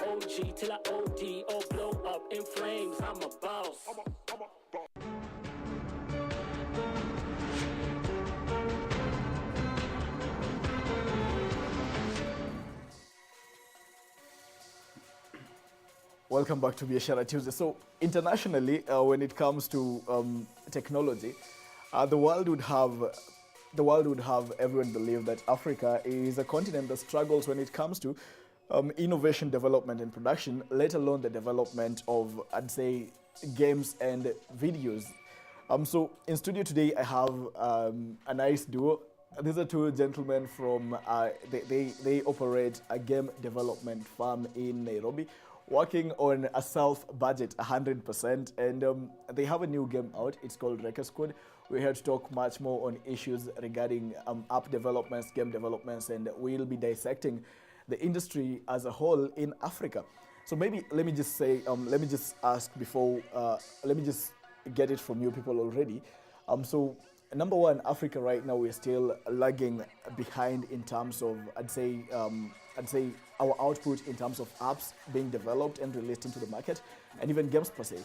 OG till I OD or blow up in flames. I'm a boss. Welcome back to Biashara Tuesday. So internationally, when it comes to technology, the world would have everyone believe that Africa is a continent that struggles when it comes to innovation, development, and production, let alone the development of, I'd say, games and videos. So in studio today, I have a nice duo. These are two gentlemen from, they operate a game development firm in Nairobi, working on a self-budget 100%, and they have a new game out. It's called Recce Squad. We're here to talk much more on issues regarding app developments, game developments, and we'll be dissecting the industry as a whole in Africa. So maybe let me just say, let me just ask before, let me just get it from you people already. So number one, Africa right now, we're still lagging behind in terms of, I'd say our output in terms of apps being developed and released into the market, and even games per se.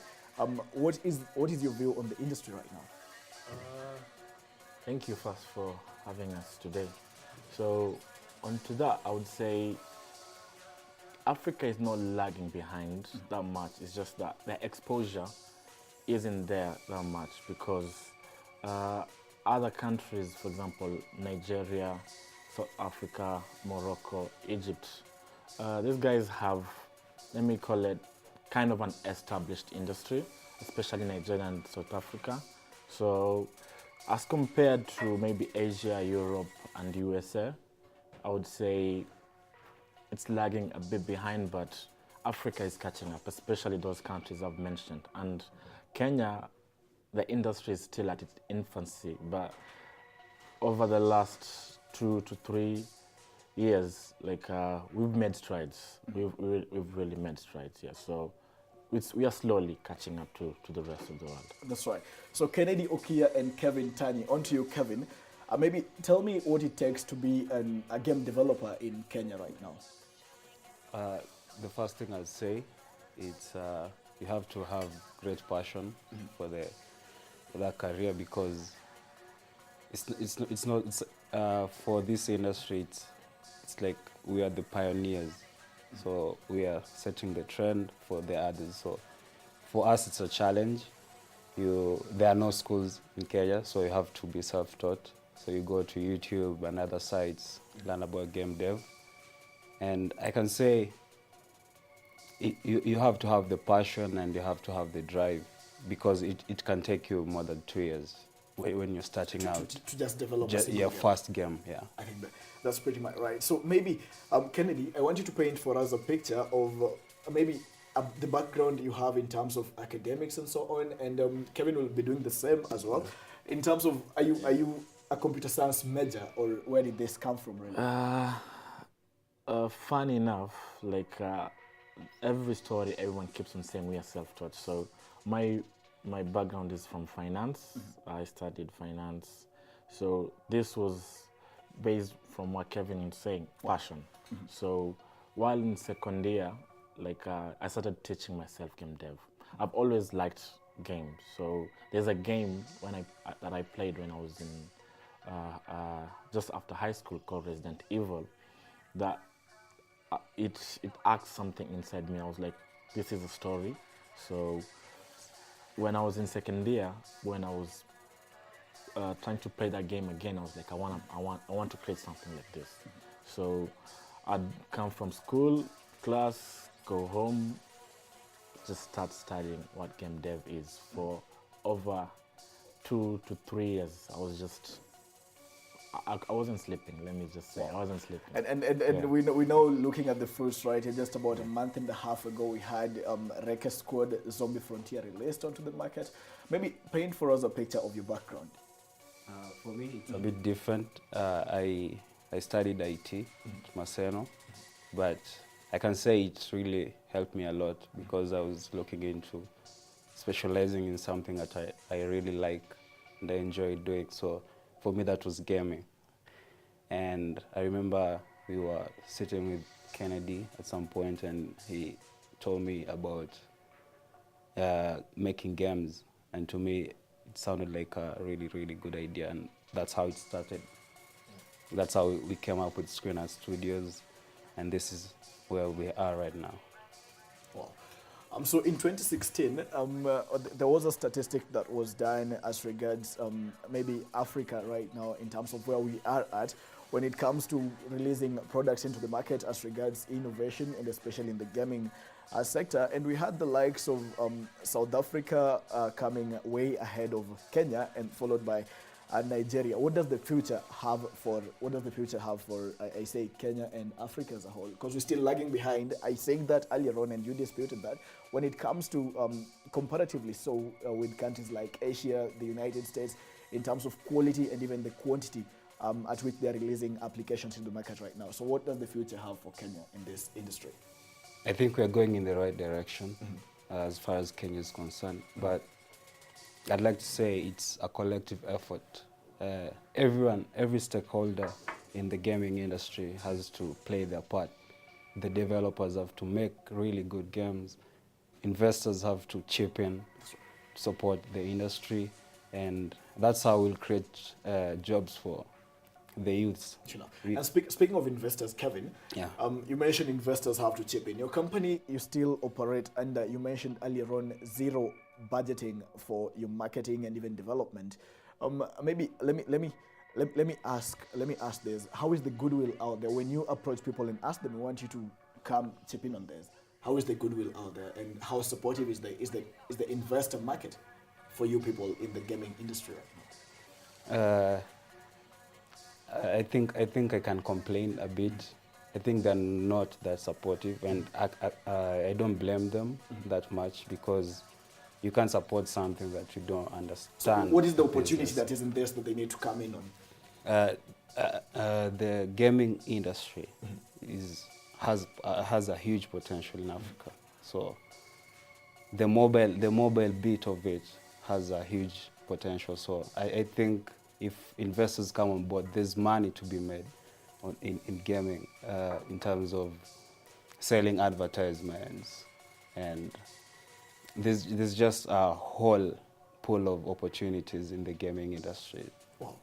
What is your view on the industry right now? Thank you first for having us today. So onto that, I would say Africa is not lagging behind that much. It's just that the exposure isn't there that much because other countries, for example, Nigeria, South Africa, Morocco, Egypt, these guys have, let me call it, kind of an established industry, especially Nigeria and South Africa. So as compared to maybe Asia, Europe, and USA, I would say it's lagging a bit behind, but Africa is catching up, especially those countries I've mentioned. And Kenya, the industry is still at its infancy, but over the last 2 to 3 years, like we've made strides. We've really made strides, yeah. So we are slowly catching up to the rest of the world. That's right. So Kennedy, Okiya, and Kelvin Tanyi. On to you, Kelvin. Maybe tell me what it takes to be a game developer in Kenya right now. The first thing I'd say is you have to have great passion for that career, because it's not for this industry. It's like we are the pioneers, so we are setting the trend for the others. So for us, it's a challenge. There are no schools in Kenya, so you have to be self-taught. So you go to YouTube and other sites, learn about game dev. And I can say you have to have the passion and you have to have the drive, because it can take you more than 2 years when you're starting out. To just develop your first game, yeah. I think that's pretty much right. So maybe, Kennedy, I want you to paint for us a picture of maybe the background you have in terms of academics and so on, and Kevin will be doing the same as well. In terms of, are you a computer science major, or where did this come from, really? Funny enough, like every story, everyone keeps on saying we are self-taught. So my background is from finance. I studied finance. So this was based from what Kevin was saying, passion. So while in second year, like I started teaching myself game dev. I've always liked games. So there's a game that I played when I was in just after high school called Resident Evil, that it asked something inside me. I was like, this is a story. So when I was in second year, when I was trying to play that game again, I was like, I want to create something like this. So I'd come from school, class, go home, just start studying what game dev is. For over 2 to 3 years, I was just, I wasn't sleeping, let me just say. I wasn't sleeping. And yeah. we know, looking at the fruits, right, just about a month and a half ago, we had Recce Squad Zombie Frontier released onto the market. Maybe paint for us a picture of your background. For me, it's a bit different. I studied IT at Maseno, but I can say it really helped me a lot, because I was looking into specializing in something that I really like and I enjoy doing. So for me, that was gaming. And I remember we were sitting with Kennedy at some point, and he told me about making games, and to me it sounded like a really, really good idea, and that's how it started. That's how we came up with Screen Art Studios, and this is where we are right now. Wow. So in 2016, there was a statistic that was done as regards maybe Africa right now in terms of where we are at when it comes to releasing products into the market as regards innovation, and especially in the gaming sector. And we had the likes of South Africa coming way ahead of Kenya, and followed by Nigeria. What does the future have for I say Kenya and Africa as a whole? Because we're still lagging behind. I said that earlier on, and you disputed that. When it comes to comparatively so with countries like Asia, the United States, in terms of quality and even the quantity at which they're releasing applications in the market right now. So what does the future have for Kenya in this industry? I think we're going in the right direction as far as Kenya is concerned, but I'd like to say it's a collective effort. Every stakeholder in the gaming industry has to play their part. The developers have to make really good games. Investors have to chip in, support the industry, and that's how we'll create jobs for the youths. And speaking of investors, Kevin, Yeah. You mentioned investors have to chip in. Your company, you still operate under, you mentioned earlier on, zero budgeting for your marketing and even development. Maybe let me ask this: how is the goodwill out there when you approach people and ask them, "We want you to come chip in on this"? How is the goodwill out there, and how supportive is the investor market for you people in the gaming industry right now? I think I can complain a bit. I think they're not that supportive, and I don't blame them that much, because you can't support something that you don't understand. So what is the opportunity that isn't there that they need to come in on? The gaming industry has a huge potential in Africa. So the mobile bit of it has a huge potential. So I think if investors come on board, there's money to be made in gaming in terms of selling advertisements, and there's just a whole pool of opportunities in the gaming industry. Wow.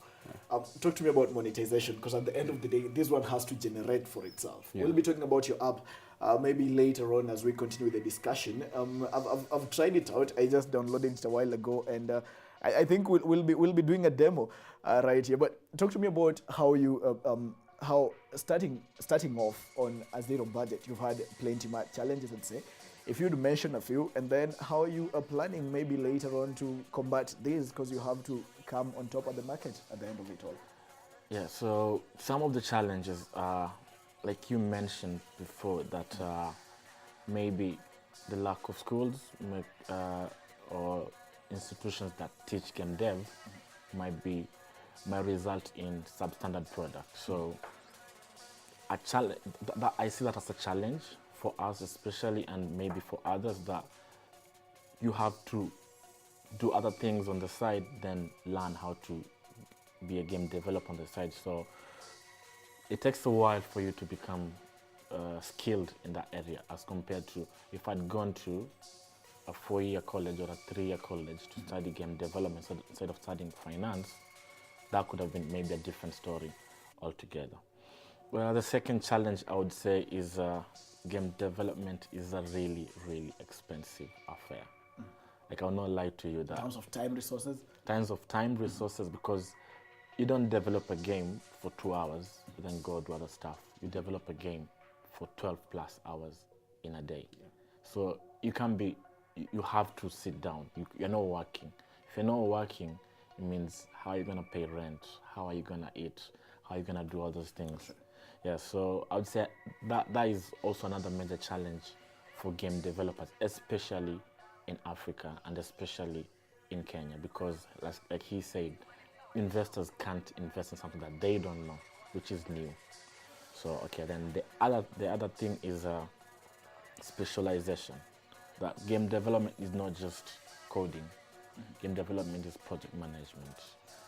Talk to me about monetization, because at the end of the day, this one has to generate for itself. Yeah. We'll be talking about your app maybe later on as we continue the discussion. I've tried it out. I just downloaded it a while ago, and I think we'll be doing a demo right here. But talk to me about how you how starting off on a zero budget, you've had plenty more challenges, I'd say. If you'd mention a few, and then how you are planning maybe later on to combat this, because you have to come on top of the market at the end of it all. Yeah, so some of the challenges are, like you mentioned before, that maybe the lack of schools or institutions that teach game dev might result in substandard products. So a challenge, I see that as a challenge for us especially, and maybe for others, that you have to do other things on the side, then learn how to be a game developer on the side. So it takes a while for you to become skilled in that area, as compared to if I'd gone to a 4-year college or a 3-year college to study game development. So instead of studying finance, that could have been maybe a different story altogether. Well, the second challenge I would say is game development is a really, really expensive affair. Like, I'll not lie to you that. In terms of time resources? Times of time resources, because you don't develop a game for 2 hours and then go do other stuff. You develop a game for 12 plus hours in a day. Yeah. So you have to sit down. You're not working. If you're not working, it means how are you going to pay rent? How are you going to eat? How are you going to do all those things? Sure. Yeah, so I would say that is also another major challenge for game developers, especially in Africa and especially in Kenya, because like he said, investors can't invest in something that they don't know, which is new. So okay, then the other thing is specialization. That game development is not just coding. Game development is project management.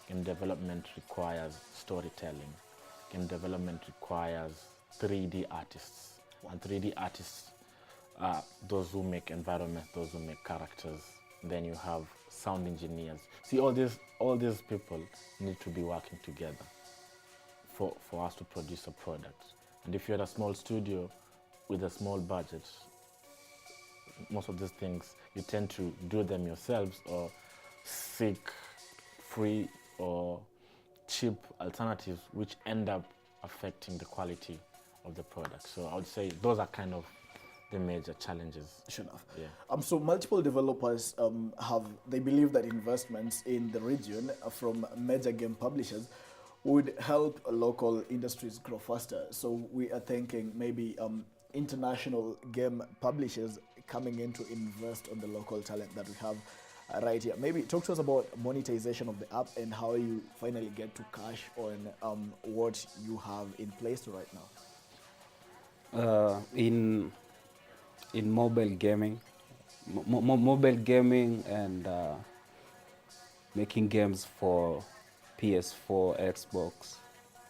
Game development requires storytelling. Game development requires 3D artists. And 3D artists are those who make environments, those who make characters. Then you have sound engineers. See, all these people need to be working together for us to produce a product. And if you're at a small studio with a small budget, most of these things you tend to do them yourselves or seek free or cheap alternatives which end up affecting the quality of the product. So I would say those are kind of the major challenges. Sure enough. Yeah. So multiple developers they believe that investments in the region from major game publishers would help local industries grow faster. So we are thinking maybe international game publishers coming in to invest on the local talent that we have right here. Maybe talk to us about monetization of the app and how you finally get to cash on what you have in place right now. In mobile gaming, mobile gaming and making games for PS4, Xbox,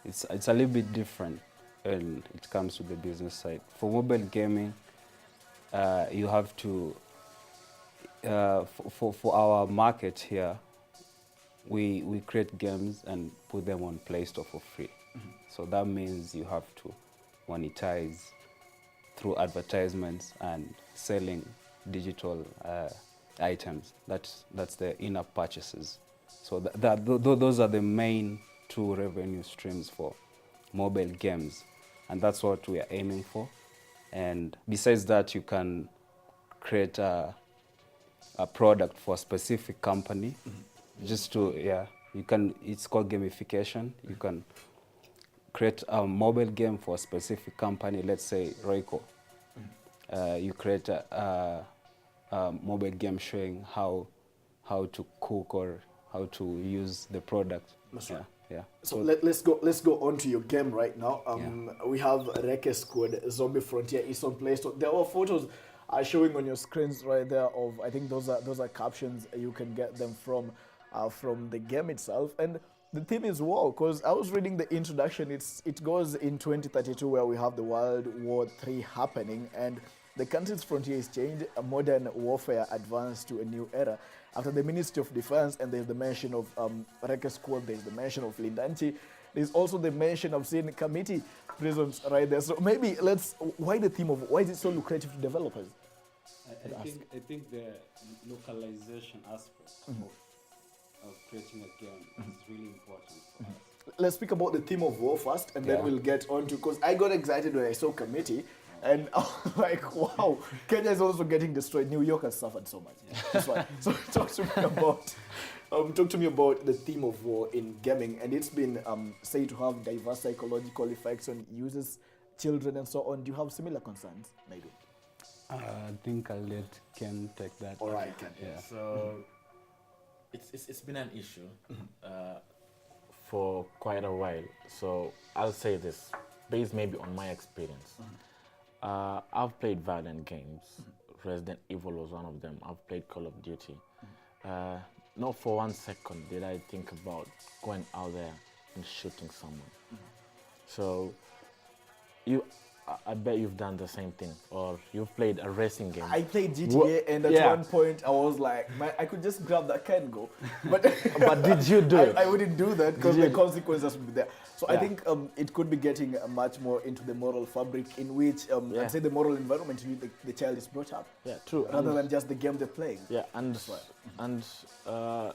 it's a little bit different when it comes to the business side. For mobile gaming, you have to, for our market here, we create games and put them on Play Store for free. Mm-hmm. So that means you have to monetize through advertisements and selling digital items. That's the in-app purchases. So those are the main two revenue streams for mobile games, and that's what we are aiming for. And besides that, you can create a product for a specific company. Mm-hmm. Just to you can. It's called gamification. You can create a mobile game for a specific company, let's say Royco. Mm-hmm. You create a mobile game showing how to cook or how to use the product. That's right. Yeah. So let's go on to your game right now. We have Recce Squad, Zombie Frontier is on Play Store. There are photos showing on your screens right there of, I think those are captions. You can get them from the game itself. And the theme is war, because I was reading the introduction. It goes in 2032 where we have the World War III happening, and the country's frontier is changed. A modern warfare advanced to a new era. After the Ministry of Defense, and there's the mention of Recce Squad, there's the mention of Lindanchi, there's also the mention of seeing committee prisons right there. So maybe why the theme of, why is it so lucrative to developers? I think the localization aspect of creating a game is really important for us. Let's speak about the theme of war first, and then we'll get on to, because I got excited when I saw committee. And I was like, wow, Kenya is also getting destroyed. New York has suffered so much. That's why. So talk to me about the theme of war in gaming. And it's been said to have diverse psychological effects on users, children, and so on. Do you have similar concerns, maybe? I think I'll let Ken take that. All right, Ken. Yeah. So it's been an issue for quite a while. So I'll say this, based maybe on my experience. I've played violent games. Resident Evil was one of them. I've played Call of Duty. Not for 1 second did I think about going out there and shooting someone. So I bet you've done the same thing, or you've played a racing game. I played GTA, and at one point I was like, man, I could just grab that car and go. But did you do it? I wouldn't do that because the consequences would be there. So I think it could be getting much more into the moral fabric in which, I'd say, the moral environment in which the child is brought up. Yeah, true. Rather than just the game they're playing. Yeah, and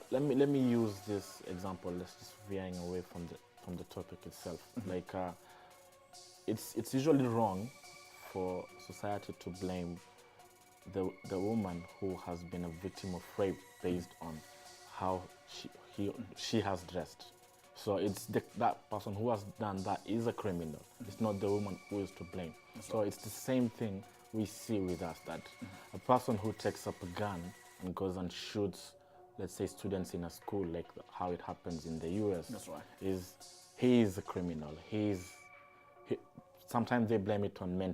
let me use this example. Let's just veering away from the topic itself. Like. It's usually wrong for society to blame the woman who has been a victim of rape based on how she has dressed. So it's that person who has done that is a criminal. It's not the woman who is to blame. So it's the same thing we see with us, that a person who takes up a gun and goes and shoots, let's say, students in a school, like how it happens in the US, he is a criminal. Sometimes they blame it on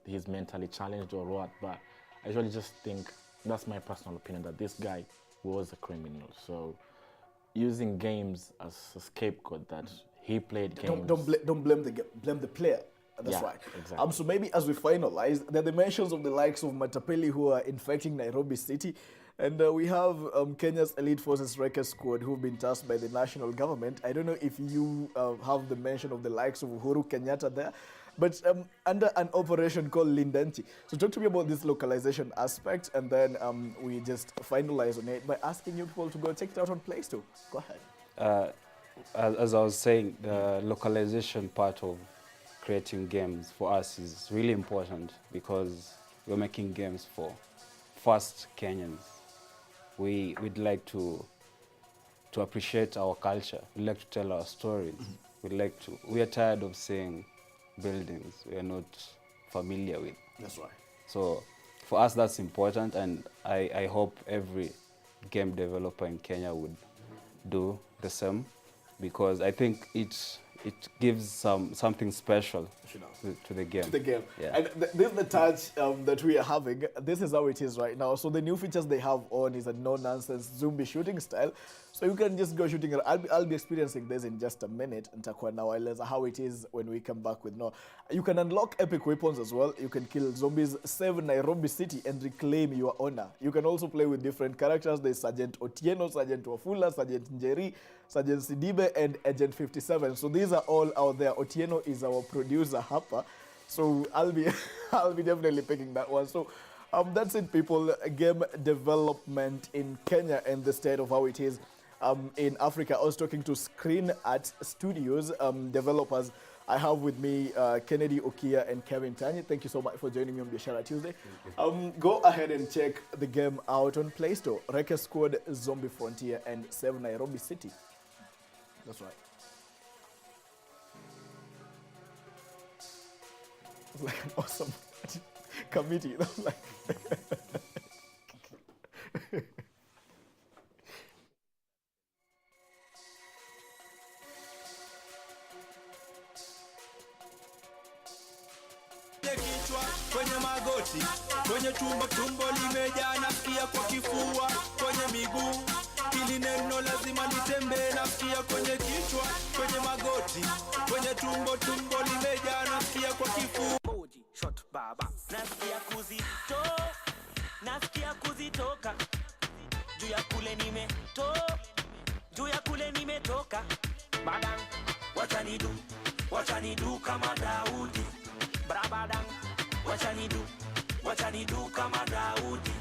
he's mentally challenged or what, but I usually just think, that's my personal opinion, that this guy was a criminal. So using games as a scapegoat, that he played games. Don't blame the player. That's Yeah, right. exactly. So maybe as we finalize, there are the mentions of the likes of Matapeli who are infecting Nairobi City. And we have Kenya's elite forces Recce Squad who've been tasked by the national government. I don't know if you have the mention of the likes of Uhuru Kenyatta there, but under an operation called Lindanchi. So talk to me about this localization aspect, and then we just finalize on it by asking you people to go check it out on Play Store. Go ahead. As I was saying, the localization part of creating games for us is really important because we're making games for first Kenyans. We'd like to appreciate our culture. We'd like to tell our stories. We are tired of seeing buildings we are not familiar with. That's right. So for us, that's important, and I hope every game developer in Kenya would do the same, because I think it gives something special to the game. To the game. Yeah. And this is the touch that we are having. This is how it is right now. So the new features they have on is a no-nonsense zombie shooting style. So you can just go shooting. I'll be experiencing this in just a minute. Nitakuwa nawaeleza how it is when we come back with no. You can unlock epic weapons as well. You can kill zombies, save Nairobi City, and reclaim your honor. You can also play with different characters. There's Sergeant Otieno, Sergeant Wafula, Sergeant Njeri, Sergeant Sidibe, and Agent 57. So these are all out there. Otieno is our producer, Hapa. So I'll be definitely picking that one. So that's it, people. Game development in Kenya and the state of how it is in Africa. I was talking to Screen Art Studios developers. I have with me Kennedy, Okiya, and Kelvin Tanyi. Thank you so much for joining me on Biashara Tuesday. Go ahead and check the game out on Play Store. Recce Squad, Zombie Frontier, and Save Nairobi City. That's right. It's like an awesome committee. That's like kichwa kwenye magoti, kwenye tumbo limejaa, nasikia kwa kifua, kwenye miguu, hili neno lazima litembee, nasikia kwenye kichwa, kwenye magoti, kwenye tumbo limejaa, nasikia kwa kifua. Shot baba, nasikia kuzitoka, juu ya kule nimetoka, badang, wachanidu kama Daudi, brabadang, wachanidu kama Daudi.